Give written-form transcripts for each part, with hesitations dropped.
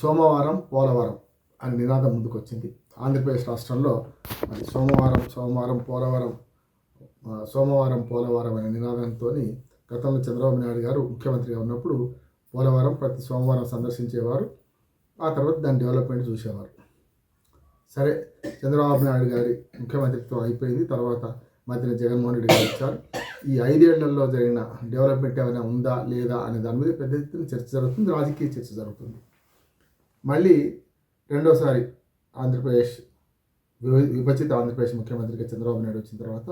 సోమవారం పోలవరం అని నినాదం ముందుకొచ్చింది. ఆంధ్రప్రదేశ్ రాష్ట్రంలో మరి సోమవారం పోలవరం అనే నినాదంతో గతంలో చంద్రబాబు నాయుడు గారు ముఖ్యమంత్రిగా ఉన్నప్పుడు పోలవరం ప్రతి సోమవారం సందర్శించేవారు. ఆ తర్వాత దాని డెవలప్మెంట్ చూసేవారు. సరే, చంద్రబాబు నాయుడు గారి ముఖ్యమంత్రిత్వం అయిపోయింది. తర్వాత మధ్యన జగన్మోహన్ రెడ్డి గారు వచ్చారు. ఈ 5 ఏళ్లలో జరిగిన డెవలప్మెంట్ ఏమైనా ఉందా లేదా అనే దాని మీద పెద్ద ఎత్తున చర్చ జరుగుతుంది, రాజకీయ చర్చ జరుగుతుంది. మళ్ళీ రెండోసారి ఆంధ్రప్రదేశ్ విభజిత ఆంధ్రప్రదేశ్ ముఖ్యమంత్రిగా చంద్రబాబు నాయుడు వచ్చిన తర్వాత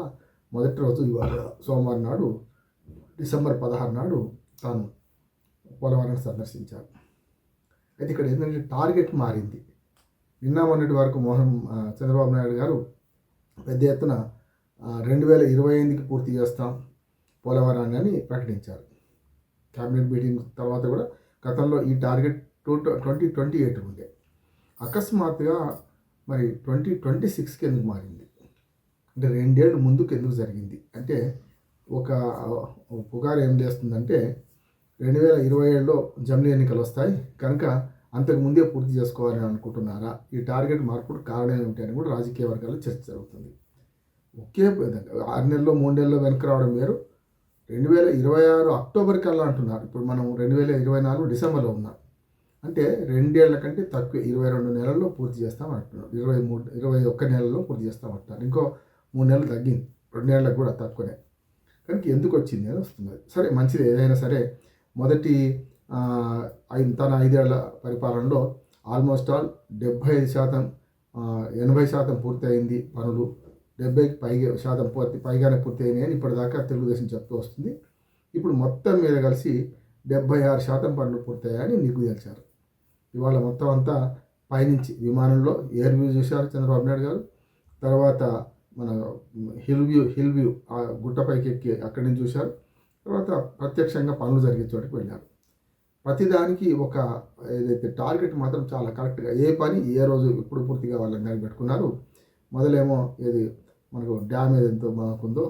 మొదటి రోజు ఇవాళ సోమవారం నాడు డిసెంబర్ 16 నాడు తాను పోలవరాన్ని సందర్శించారు. అయితే ఇక్కడ ఏంటంటే టార్గెట్ మారింది. నిన్న మొన్నటి వరకు చంద్రబాబు నాయుడు గారు పెద్ద ఎత్తున 2028కి పూర్తి చేస్తాం పోలవరాన్ని అని ప్రకటించారు. క్యాబినెట్ మీటింగ్ తర్వాత కూడా గతంలో ఈ టార్గెట్ 2028 ఉండే. అకస్మాత్తుగా మరి 2026కి ఎందుకు మారింది అంటే 2 ఏళ్ళు ముందుకు ఎందుకు జరిగింది అంటే ఒక పుకారు ఏం చేస్తుందంటే 2027లో జమిలీ ఎన్నికలు వస్తాయి కనుక అంతకు ముందే పూర్తి చేసుకోవాలని అనుకుంటున్నారా, ఈ టార్గెట్ మార్పుకు కారణం ఏమిటి అని కూడా రాజకీయ వర్గాల్లో చర్చ జరుగుతుంది. ఒకే 6 నెలల్లో 3 నెలల్లో వెనక్కి రావడం వేరు. 2026 అక్టోబర్ కల్లా అంటున్నారు. ఇప్పుడు మనం 2024 డిసెంబర్లో ఉన్నాం. అంటే 2 ఏళ్ల కంటే తక్కువ 22 నెలల్లో పూర్తి చేస్తాం అంటున్నారు. 21 నెలల్లో పూర్తి చేస్తాం అంటున్నారు. ఇంకో 3 నెలలు తగ్గింది, 2 నెలలకు కూడా తక్కువనే. కనుక ఎందుకు వచ్చింది అని వస్తున్నది. సరే, మంచిది. ఏదైనా సరే మొదటి తన 5 ఏళ్ల పరిపాలనలో ఆల్మోస్ట్ ఆల్ 75%, 80% పూర్తయింది పనులు. 70% పైగానే పూర్తయినాయి అని ఇప్పటిదాకా తెలుగుదేశం చెప్తూ వస్తుంది. ఇప్పుడు మొత్తం మీద కలిసి 76% పనులు పూర్తయ్యాయని నీకు తెలిసారు. ఇవాళ మొత్తం అంతా పైనుంచి విమానంలో ఎయిర్ వ్యూ చూశారు చంద్రబాబు నాయుడు గారు. తర్వాత మన హిల్ వ్యూ ఆ గుట్టపైకి ఎక్కి అక్కడి నుంచి చూశారు. తర్వాత ప్రత్యక్షంగా పనులు జరిగే చోటుకి వెళ్ళారు. ప్రతిదానికి ఒక ఏదైతే టార్గెట్ మాత్రం చాలా కరెక్ట్గా ఏ పని ఏ రోజు ఎప్పుడు పూర్తి కావాలని పెట్టుకున్నారు. మొదలేమో ఏది మనకు డ్యామ్ ఏదైతే మనకుందో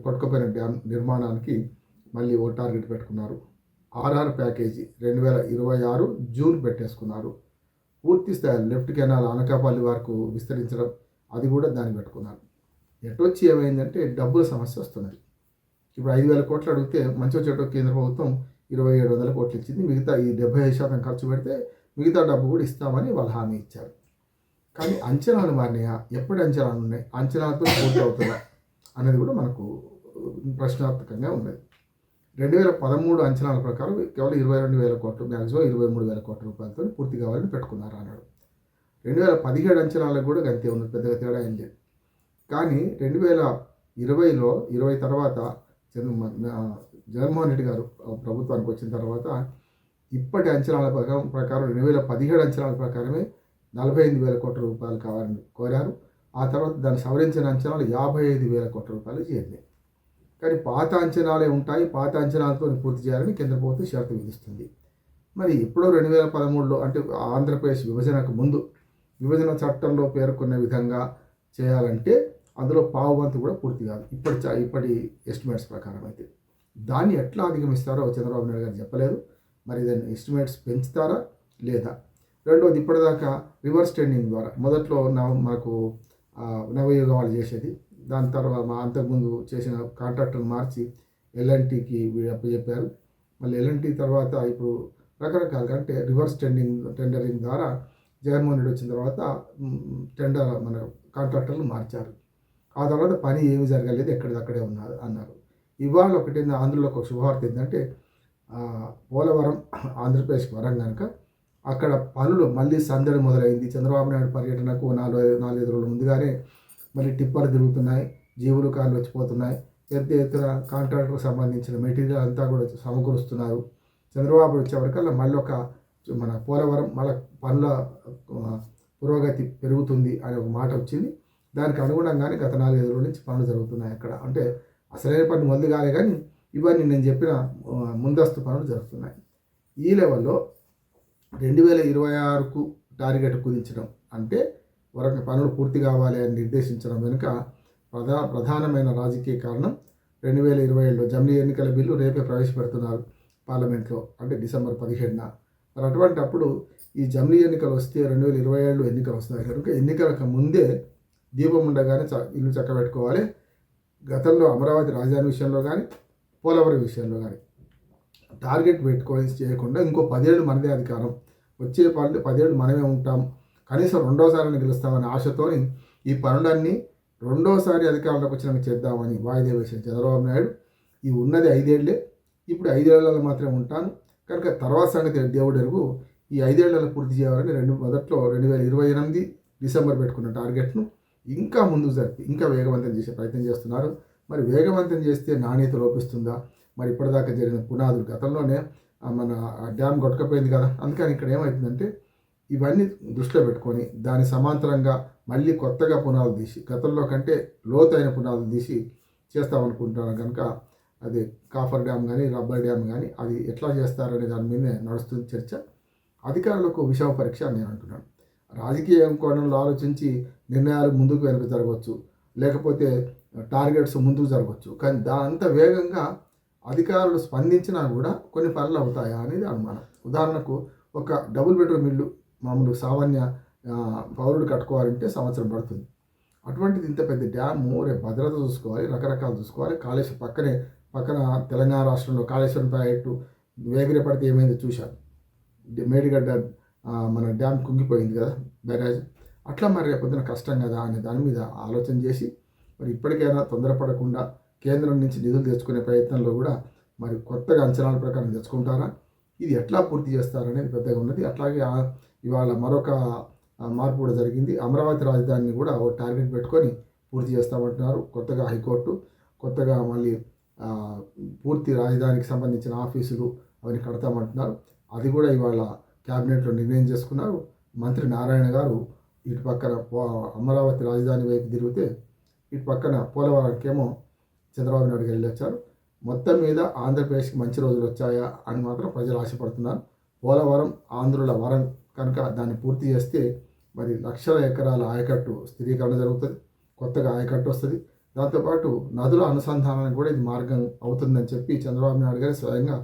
కొట్టుకుపోయిన డ్యామ్ నిర్మాణానికి మళ్ళీ ఓ టార్గెట్ పెట్టుకున్నారు. ఆర్ఆర్ ప్యాకేజీ 2026 జూన్ పెట్టేసుకున్నారు. పూర్తి స్థాయి లెఫ్ట్ కెనాల్ అనకాపల్లి వరకు విస్తరించడం అది కూడా దాన్ని పెట్టుకున్నారు. ఎటొచ్చి ఏమైందంటే డబ్బుల సమస్య వస్తున్నది. ఇప్పుడు 5,000 కోట్లు అడిగితే మంచి చెట్టు కేంద్ర ప్రభుత్వం 2,700 కోట్లు ఇచ్చింది. మిగతా ఈ 75% ఖర్చు పెడితే మిగతా డబ్బు కూడా ఇస్తామని వాళ్ళు హామీ ఇచ్చారు. కానీ అంచనాలు మారినాయా? ఎప్పుడు అంచనాలు ఉన్నాయి? అంచనాలతో పూర్తి అవుతుందా అనేది కూడా మనకు ప్రశ్నార్థకంగా ఉన్నది. 2013 అంచనాల ప్రకారం కేవలం 22,000 కోట్లు, మ్యాక్సిమం 23,000 కోట్ల రూపాయలతో పూర్తి కావాలని పెట్టుకున్నారు అన్నాడు. 2017 అంచనాలకు కూడా అంతే ఉన్నది, పెద్దగా తేడా ఏం లేదు. కానీ 2020 తర్వాత జగన్మోహన్ రెడ్డి గారు ప్రభుత్వానికి వచ్చిన తర్వాత ఇప్పటి అంచనాల ప్రకారం 2017 అంచనాల ప్రకారమే 45,000 కోట్ల రూపాయలు కావాలని కోరారు. ఆ తర్వాత దాన్ని సవరించిన అంచనాలు 55,000 కోట్ల రూపాయలు చేరినాయి. కానీ పాత అంచనాలే ఉంటాయి, పాత అంచనాలతో పూర్తి చేయాలని కేంద్ర ప్రభుత్వం షరతు విధిస్తుంది. మరి ఎప్పుడో 2013లో అంటే ఆంధ్రప్రదేశ్ విభజనకు ముందు విభజన చట్టంలో పేర్కొన్న విధంగా చేయాలంటే అందులో పావువంతు కూడా పూర్తి కాదు ఇప్పటి ఎస్టిమేట్స్ ప్రకారం. అయితే దాన్ని ఎట్లా అధిగమిస్తారో చంద్రబాబు నాయుడు గారు చెప్పలేదు. మరి దాన్ని ఎస్టిమేట్స్ పెంచుతారా లేదా? రెండోది, ఇప్పటిదాకా రివర్స్ టెండింగ్ ద్వారా మొదట్లో మనకు నవయుగ వాళ్ళు చేసేది, దాని తర్వాత అంతకుముందు చేసిన కాంట్రాక్టర్ని మార్చి ఎల్ఎన్టీకి అప్పచెప్పారు. మళ్ళీ ఎల్ఎన్టీ తర్వాత ఇప్పుడు రకరకాలుగా అంటే రివర్స్ టెండరింగ్ ద్వారా జగన్మోహన్ రెడ్డి వచ్చిన తర్వాత మన కాంట్రాక్టర్లు మార్చారు. ఆ తర్వాత పని ఏమి జరగలేదు, ఎక్కడిదక్కడే ఉన్నారు అన్నారు. ఇవాళ ఒకటి ఆంధ్రలో ఒక శుభవార్త ఏంటంటే పోలవరం ఆంధ్రప్రదేశ్ వరం కనుక అక్కడ పనులు మళ్ళీ సందడి మొదలైంది. చంద్రబాబు నాయుడు పర్యటనకు 4-5 రోజుల ముందుగానే మళ్ళీ టిప్పర్లు తిరుగుతున్నాయి, జీవులు కార్లు వచ్చిపోతున్నాయి, పెద్ద ఎత్తున కాంట్రాక్టర్కి సంబంధించిన మెటీరియల్ అంతా కూడా సమకూరుస్తున్నారు. చంద్రబాబు వచ్చేవరకల్లా మళ్ళీ మన పోలవరం మళ్ళీ పనుల పురోగతి పెరుగుతుంది అనే ఒక మాట వచ్చింది. దానికి అనుగుణంగానే గత 4-5 రోజుల నుంచి పనులు జరుగుతున్నాయి. అక్కడ అంటే అసలైన పని మొదలు కాలే, కానీ ఇవన్నీ నేను చెప్పిన ముందస్తు పనులు జరుగుతున్నాయి. ఈ లెవెల్లో 2026కు టార్గెట్ కుదించడం అంటే వరకు పనులు పూర్తి కావాలి అని నిర్దేశించడం వెనుక ప్రధానమైన రాజకీయ కారణం 2027లో జమిలీ ఎన్నికల బిల్లు రేపే ప్రవేశపెడుతున్నారు పార్లమెంట్లో. అంటే డిసెంబర్ 17న మరి అటువంటప్పుడు ఈ జమిలీ ఎన్నికలు వస్తే 2027 ఎన్నికలు వస్తాయి కనుక ఎన్నికలకు ముందే దీపం ఉండగానే ఇల్లు చక్కబెట్టుకోవాలి. గతంలో అమరావతి రాజధాని విషయంలో కానీ, పోలవరం విషయంలో కానీ టార్గెట్ పెట్టుకొని చేయకుండా ఇంకో 10 ఏళ్ళు మనదే అధికారం, వచ్చే 10 ఏళ్ళు మనమే ఉంటాం, కనీసం రెండోసారి గెలుస్తామనే ఆశతోని ఈ పనులన్నీ రెండోసారి అధికారంలోకి వచ్చినాక చేద్దామని వాయిదా వేసిన చంద్రబాబు నాయుడు ఈ ఉన్నది 5 ఏళ్లే, ఇప్పుడు 5 ఏళ్లలో మాత్రమే ఉంటాను కనుక తర్వాత సంగతి దేవుడు ఎరుగు, ఈ 5 ఏళ్లలో పూర్తి చేయాలని మొదట్లో 2028 డిసెంబర్ పెట్టుకున్న టార్గెట్ను ఇంకా ముందుకు జరిపి ఇంకా వేగవంతం చేసే ప్రయత్నం చేస్తున్నారు. మరి వేగవంతం చేస్తే నాణ్యత లోపిస్తుందా? మరి ఇప్పటిదాకా జరిగిన పునాదులు గతంలోనే మన డ్యామ్ కొట్టుకపోయింది కదా, అందుకని ఇక్కడ ఏమవుతుందంటే ఇవన్నీ దృష్టిలో పెట్టుకొని దాని సమాంతరంగా మళ్ళీ కొత్తగా పునాదులు తీసి గతంలో కంటే లోతైన పునాదులు తీసి చేస్తామనుకుంటున్నాను కనుక అది కాఫర్ డ్యామ్ కానీ రబ్బర్ డ్యామ్ కానీ అది ఎట్లా చేస్తారనే దాని మీదే నడుస్తుంది చర్చ. అధికారులకు విషమ పరీక్ష అని నేను అంటున్నాను. రాజకీయ కోణంలో ఆలోచించి నిర్ణయాలు ముందుకు వెనక జరగవచ్చు, లేకపోతే టార్గెట్స్ ముందుకు జరగవచ్చు, కానీ అంత వేగంగా అధికారులు స్పందించినా కూడా కొన్ని పనులు అవుతాయా అనేది అనుమానం. ఉదాహరణకు ఒక డబుల్ బెడ్రూమ్ ఇల్లు మామూలు సామాన్య పౌరుడు కట్టుకోవాలంటే సంవత్సరం పడుతుంది. అటువంటిది ఇంత పెద్ద డ్యాము రేపు భద్రత చూసుకోవాలి, రకరకాలు చూసుకోవాలి. పక్కన తెలంగాణ రాష్ట్రంలో కాళేశ్వరం ప్రాజెక్టు వేగిరే పడితే ఏమైందో చూశాను. మేడిగడ్డ మన డ్యామ్ కుంగిపోయింది కదా, బ్యారేజ్. అట్లా మరి రేపొద్దున కష్టం కదా అనే దాని మీద ఆలోచన చేసి మరి ఇప్పటికైనా తొందరపడకుండా కేంద్రం నుంచి నిధులు తెచ్చుకునే ప్రయత్నంలో కూడా మరి కొత్తగా అంచనాల ప్రకారం తెచ్చుకుంటారా, ఇది ఎట్లా పూర్తి చేస్తారనేది పెద్దగా ఉన్నది. అట్లాగే ఇవాళ మరొక మార్పు కూడా జరిగింది. అమరావతి రాజధానిని కూడా ఒక టార్గెట్ పెట్టుకొని పూర్తి చేస్తామంటున్నారు. కొత్తగా హైకోర్టు కొత్తగా మళ్ళీ పూర్తి రాజధానికి సంబంధించిన ఆఫీసులు అవన్నీ కడతామంటున్నారు. అది కూడా ఇవాళ క్యాబినెట్లో నిర్ణయం చేసుకున్నారు. మంత్రి నారాయణ గారు ఇటు పక్కన అమరావతి రాజధాని వైపు తిరిగితే ఇటు పక్కన పోలవరంకేమో చంద్రబాబు నాయుడు గారు వెళ్ళొచ్చారు. మొత్తం మీద ఆంధ్రప్రదేశ్కి మంచి రోజులు వచ్చాయా అని మాత్రం ప్రజలు ఆశపడుతున్నారు. పోలవరం ఆంధ్రుల వరం కనుక దాన్ని పూర్తి చేస్తే మరి లక్షల ఎకరాల ఆయకట్టు స్థిరీకరణ జరుగుతుంది, కొత్తగా ఆయకట్టు వస్తుంది. దాంతోపాటు నదుల అనుసంధానానికి కూడా ఇది మార్గం అవుతుందని చెప్పి చంద్రబాబు నాయుడు గారు స్వయంగా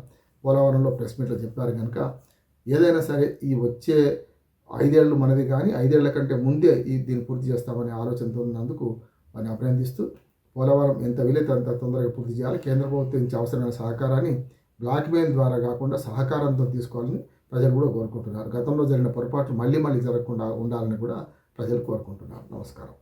పోలవరంలో ప్రెస్ మీట్లో చెప్పారు. కనుక ఏదైనా సరే ఈ వచ్చే 5 ఏళ్ళు మనది, కానీ 5 ఏళ్ల కంటే ముందే దీన్ని పూర్తి చేస్తామనే ఆలోచనతో ఉన్నందుకు వారిని అభినందిస్తూ పోలవరం ఎంత వీలైతే అంత తొందరగా పూర్తి చేయాలి. కేంద్ర ప్రభుత్వం నుంచి అవసరమైన సహకారాన్ని బ్లాక్మెయిల్ ద్వారా కాకుండా సహకారంతో తీసుకోవాలని ప్రజలు కూడా కోరుకుంటున్నారు. గతంలో జరిగిన పొరపాట్లు మళ్ళీ జరగకుండా ఉండాలని కూడా ప్రజలు కోరుకుంటున్నారు. నమస్కారం.